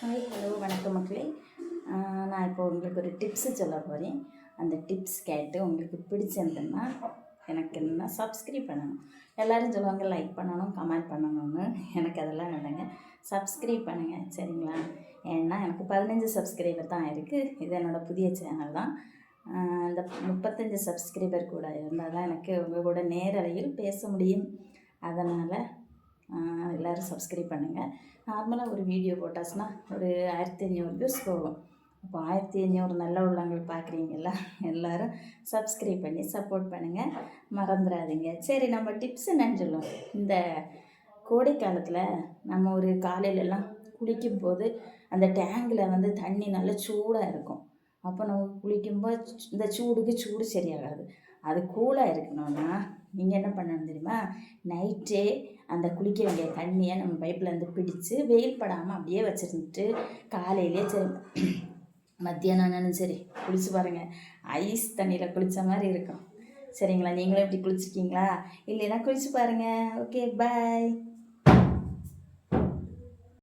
Hello வணக்கம் மக்களே. நான் இப்போ உங்களுக்கு ஒரு டிப்ஸு சொல்ல போகிறேன். அந்த டிப்ஸ் கேட்டு உங்களுக்கு பிடிச்சிருந்ததுன்னா எனக்கு என்னென்னா சப்ஸ்கிரைப் பண்ணணும். எல்லோரும் சொல்லுவாங்க லைக் பண்ணணும், கமெண்ட் பண்ணணும்னு. எனக்கு அதெல்லாம் வேணுங்க. சப்ஸ்கிரைப் பண்ணுங்கள், சரிங்களா? ஏன்னா எனக்கு 15 சப்ஸ்கிரைபர் தான் இருக்குது. இது என்னோடய புதிய சேனல் தான். இந்த 35 சப்ஸ்கிரைபர் கூட இருந்தால் தான் எனக்கு உங்கள் கூட நேரலையில் பேச முடியும். அதனால் எல்லோரும் சப்ஸ்கிரைப் பண்ணுங்கள். நார்மலாக ஒரு வீடியோ போட்டாச்சுன்னா ஒரு 1500 வியூஸ் போகும். அப்போ 1500 நல்ல உள்ளவங்கள் பார்க்குறீங்களா, எல்லோரும் சப்ஸ்கிரைப் பண்ணி சப்போர்ட் பண்ணுங்கள், மறந்துடாதீங்க. சரி, நம்ம டிப்ஸ் என்னன்னு சொல்லுவோம். இந்த கோடை காலத்தில் நம்ம ஒரு காலையிலலாம் குளிக்கும்போது அந்த டேங்கில் வந்து தண்ணி நல்லா சூடாக இருக்கும். அப்போ நம்ம குளிக்கும்போது இந்த சூடுக்கு சூடு சரியாகாது. அது கூலாக இருக்கணும்னா நீங்கள் என்ன பண்ணணும் தெரியுமா? நைட்டே அந்த குளிக்க வேண்டிய தண்ணியை நம்ம பைப்லேருந்து பிடிச்சி வெயில் படாமல் அப்படியே வச்சுருந்துட்டு காலையிலே சரி மத்தியானம் ஆனாலும் சரி குளிச்சு பாருங்கள். ஐஸ் தண்ணியில் குளித்த மாதிரி இருக்கும். சரிங்களா? நீங்களும் இப்படி குளிச்சிருக்கீங்களா? இல்லைன்னா குளிச்சு பாருங்கள். ஓகே, பாய்.